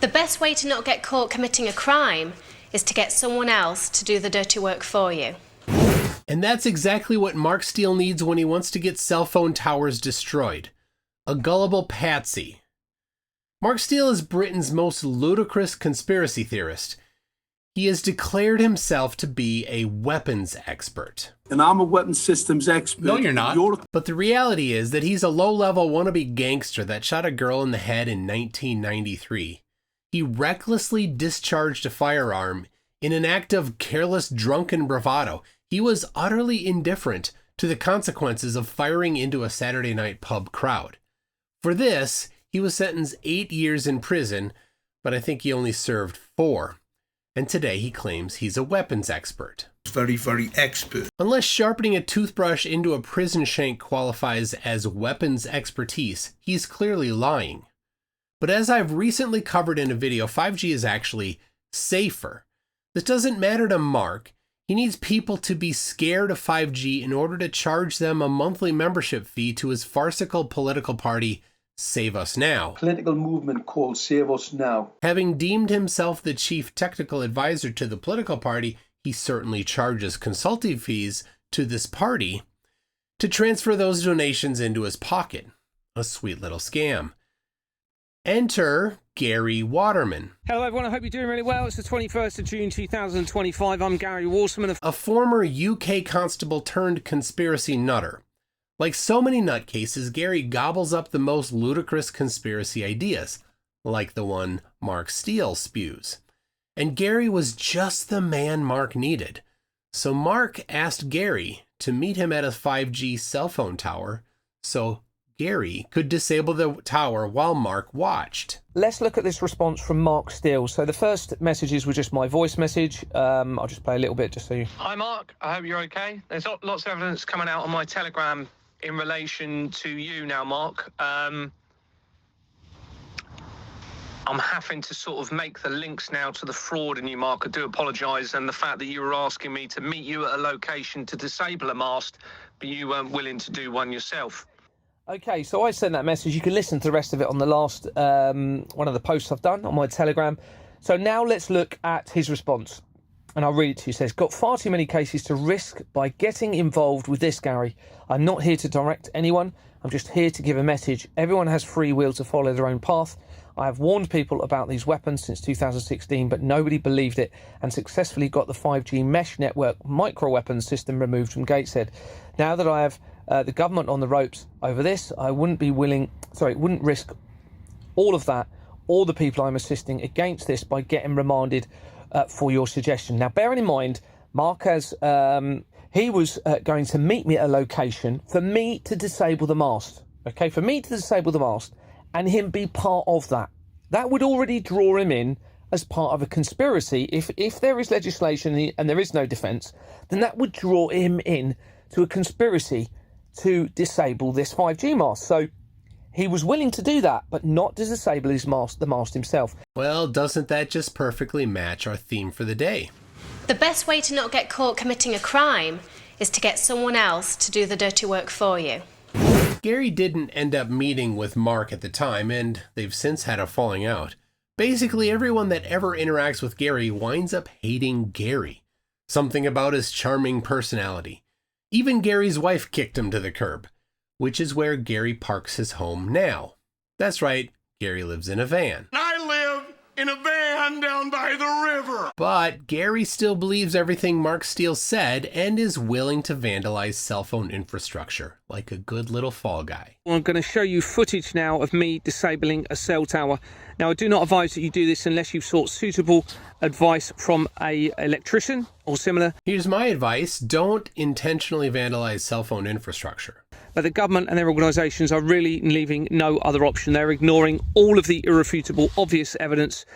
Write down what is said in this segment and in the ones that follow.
The best way to not get caught committing a crime is to get someone else to do the dirty work for you. And that's exactly what Mark Steele needs when he wants to get cell phone towers destroyed. A gullible patsy. Mark Steele is Britain's most ludicrous conspiracy theorist. He has declared himself to be a weapons expert. And I'm a weapons systems expert. No, you're not. But the reality is that he's a low-level wannabe gangster that shot a girl in the head in 1993. He recklessly discharged a firearm in an act of careless, drunken bravado. He was utterly indifferent to the consequences of firing into a Saturday night pub crowd. For this, he was sentenced 8 years in prison, but I think he only served 4. And today he claims he's a weapons expert. Very, very expert. Unless sharpening a toothbrush into a prison shank qualifies as weapons expertise, he's clearly lying. But as I've recently covered in a video, 5G is actually safer. This doesn't matter to Mark. He needs people to be scared of 5G in order to charge them a monthly membership fee to his farcical political party, Save Us Now. Political movement called Save Us Now. Having deemed himself the chief technical advisor to the political party, he certainly charges consulting fees to this party to transfer those donations into his pocket. A sweet little scam. Enter Gary Waterman. Hello everyone, I hope you're doing really well. It's the 21st of June 2025. I'm Gary Waterman. A former UK constable turned conspiracy nutter. Like so many nutcases, Gary gobbles up the most ludicrous conspiracy ideas, like the one Mark Steele spews. And Gary was just the man Mark needed. So Mark asked Gary to meet him at a 5G cell phone tower so Gary could disable the tower while Mark watched. Let's look at this response from Mark Steele. So the first messages were just my voice message. I'll just play a little bit just so you... Hi Mark, I hope you're okay. There's lots of evidence coming out on my Telegram in relation to you now, Mark. I'm having to sort of make the links now to the fraud in you, Mark. I do apologise, and the fact that you were asking me to meet you at a location to disable a mast, but you weren't willing to do one yourself. Okay, so I sent that message. You can listen to the rest of it on the last one of the posts I've done on my Telegram. So now let's look at his response. And I'll read it to you. It says, got far too many cases to risk by getting involved with this, Gary. I'm not here to direct anyone. I'm just here to give a message. Everyone has free will to follow their own path. I have warned people about these weapons since 2016, but nobody believed it and successfully got the 5G mesh network micro-weapons system removed from Gateshead. Now that I have the government on the ropes over this, I wouldn't risk all of that, all the people I'm assisting against this by getting remanded for your suggestion. Now, bearing in mind, Mark has, he was going to meet me at a location for me to disable the mast. Okay, for me to disable the mast and him be part of that. That would already draw him in as part of a conspiracy. If there is legislation and there is no defence, then that would draw him in to a conspiracy to disable this 5G mast. So he was willing to do that, but not to disable the mast himself. Well, doesn't that just perfectly match our theme for the day? The best way to not get caught committing a crime is to get someone else to do the dirty work for you. Gary didn't end up meeting with Mark at the time, and they've since had a falling out. Basically, everyone that ever interacts with Gary winds up hating Gary. Something about his charming personality. Even Gary's wife kicked him to the curb, which is where Gary parks his home now. That's right, Gary lives in a van. I live in a van down by the river. But Gary still believes everything Mark Steele said and is willing to vandalize cell phone infrastructure like a good little fall guy. I'm going to show you footage now of me disabling a cell tower. Now, I do not advise that you do this unless you've sought suitable advice from an electrician or similar. Here's my advice. Don't intentionally vandalize cell phone infrastructure. But the government and their organisations are really leaving no other option. They're ignoring all of the irrefutable, obvious evidence.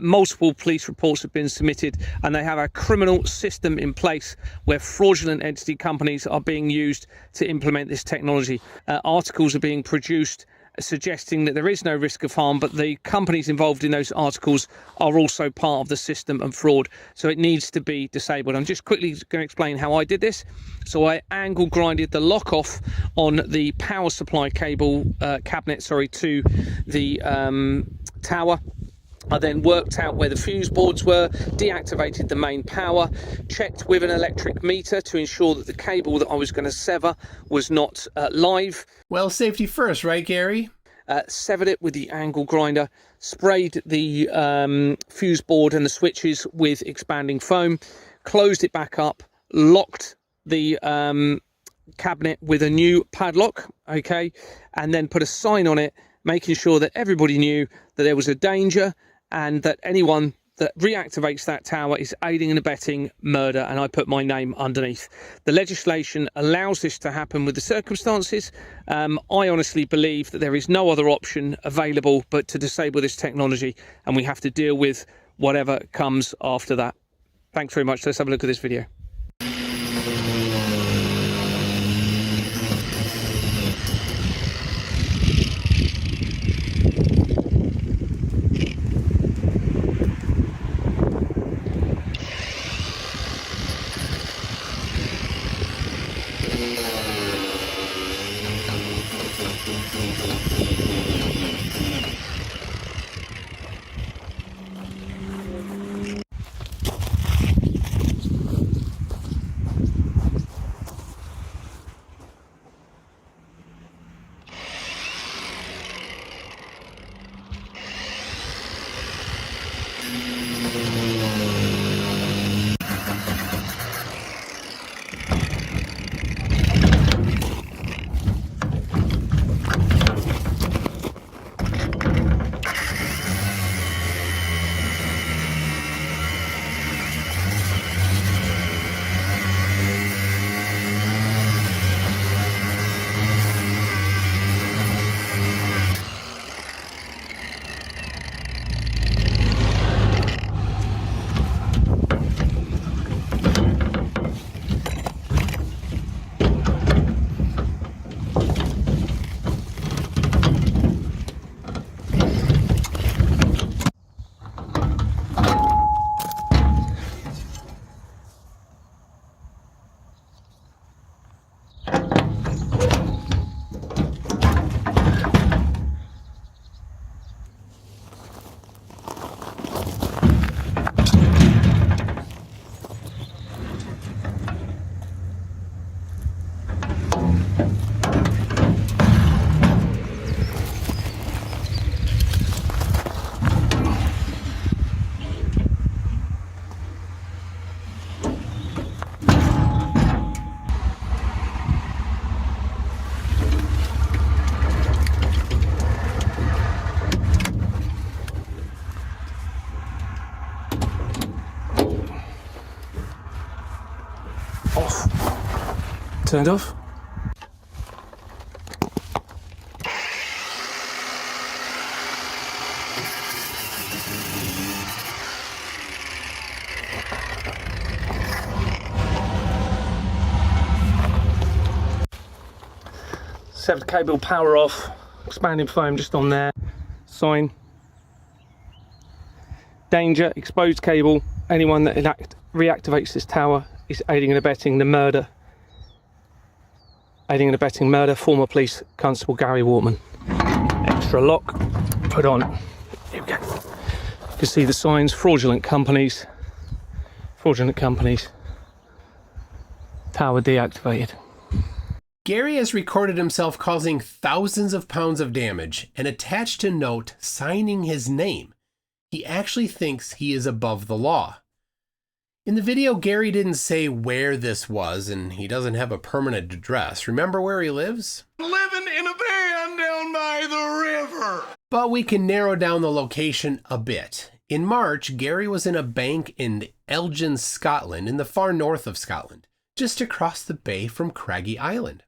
Multiple police reports have been submitted, and they have a criminal system in place where fraudulent entity companies are being used to implement this technology. Articles are being produced suggesting that there is no risk of harm, but the companies involved in those articles are also part of the system and fraud, so it needs to be disabled. I'm just quickly going to explain how I did this. So I angle grinded the lock off on the power supply cable cabinet to the tower. I then worked out where the fuse boards were, deactivated the main power, checked with an electric meter to ensure that the cable that I was going to sever was not live. Well, safety first, right, Gary? Severed it with the angle grinder, sprayed the fuse board and the switches with expanding foam, closed it back up, locked the cabinet with a new padlock, okay, and then put a sign on it, making sure that everybody knew that there was a danger and that anyone that reactivates that tower is aiding and abetting murder, and I put my name underneath. The legislation allows this to happen with the circumstances. I honestly believe that there is no other option available but to disable this technology, and we have to deal with whatever comes after that. Thanks very much. Let's have a look at this video. Turned off. Severed cable, power off, expanding foam just on there. Sign. Danger, exposed cable. Anyone that reactivates this tower is aiding and abetting the murder. Aiding and abetting murder, former police constable Gary Wortman. Extra lock, put on. Here we go. You can see the signs, fraudulent companies. Fraudulent companies. Tower deactivated. Gary has recorded himself causing thousands of pounds of damage and attached a note signing his name. He actually thinks he is above the law. In the video, Gary didn't say where this was, and he doesn't have a permanent address. Remember where he lives? Living in a van down by the river. But we can narrow down the location a bit. In March, Gary was in a bank in Elgin, Scotland, in the far north of Scotland, just across the bay from Craggy Island.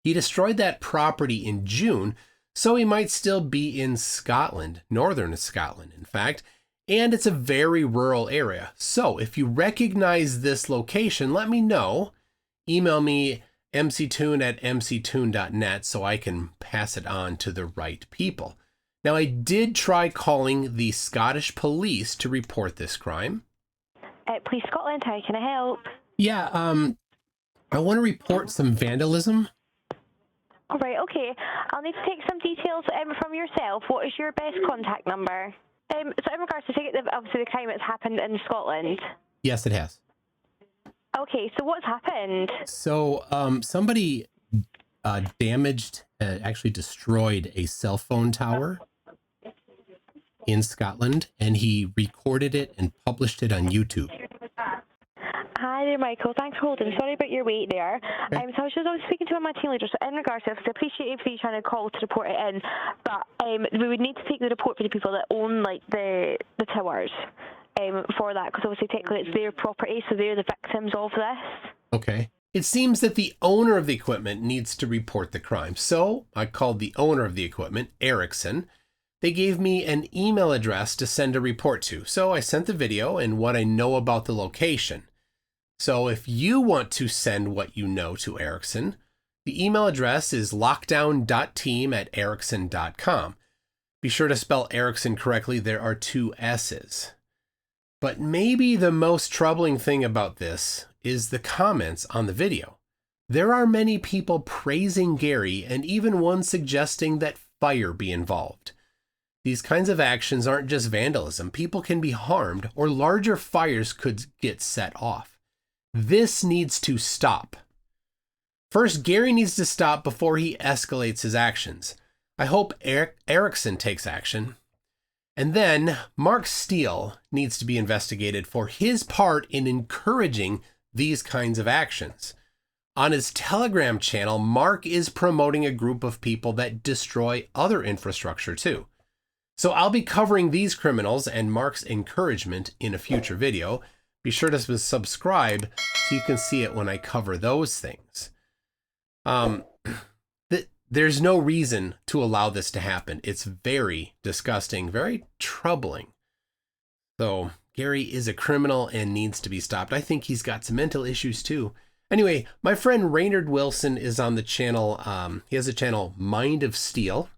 He destroyed that property in June, so he might still be in Scotland, northern Scotland, in fact, and it's a very rural area. So if you recognize this location, let me know. Email me mctoon@mctoon.net so I can pass it on to the right people. Now, I did try calling the Scottish police to report this crime. Police Scotland, how can I help? Yeah, I want to report some vandalism. All right, okay. I'll need to take some details from yourself. What is your best contact number? So in regards to obviously the crime that's happened in Scotland. Yes, it has. Okay, so what's happened? So somebody damaged, actually destroyed a cell phone tower in Scotland, and he recorded it and published it on YouTube. Hi there, Michael. Thanks for holding. Sorry about your wait there. So I was speaking to one of my team leaders. So in regards to this, I appreciate you trying to call to report it in, but we would need to take the report for the people that own like the towers for that, because obviously technically it's their property, so they're the victims of this. Okay. It seems that the owner of the equipment needs to report the crime. So I called the owner of the equipment, Ericsson. They gave me an email address to send a report to. So I sent the video and what I know about the location. So if you want to send what you know to Ericsson, the email address is lockdown.team@ericsson.com. Be sure to spell Ericsson correctly. There are 2 S's. But maybe the most troubling thing about this is the comments on the video. There are many people praising Gary and even one suggesting that fire be involved. These kinds of actions aren't just vandalism. People can be harmed or larger fires could get set off. This needs to stop. First, Gary needs to stop before he escalates his actions. I hope Ericsson takes action. And then Mark Steele needs to be investigated for his part in encouraging these kinds of actions. On his Telegram channel, Mark is promoting a group of people that destroy other infrastructure too. So I'll be covering these criminals and Mark's encouragement in a future video. Be sure to subscribe so you can see it when I cover those things. There's no reason to allow this to happen. It's very disgusting, very troubling. So Gary is a criminal and needs to be stopped. I think he's got some mental issues too. Anyway, my friend Raynard Wilson is on the channel. He has a channel, Mind of Steel,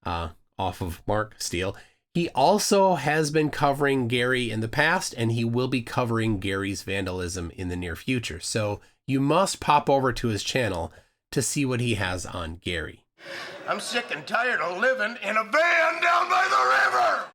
off of Mark Steele. He also has been covering Gary in the past, and he will be covering Gary's vandalism in the near future. So you must pop over to his channel to see what he has on Gary. I'm sick and tired of living in a van down by the river!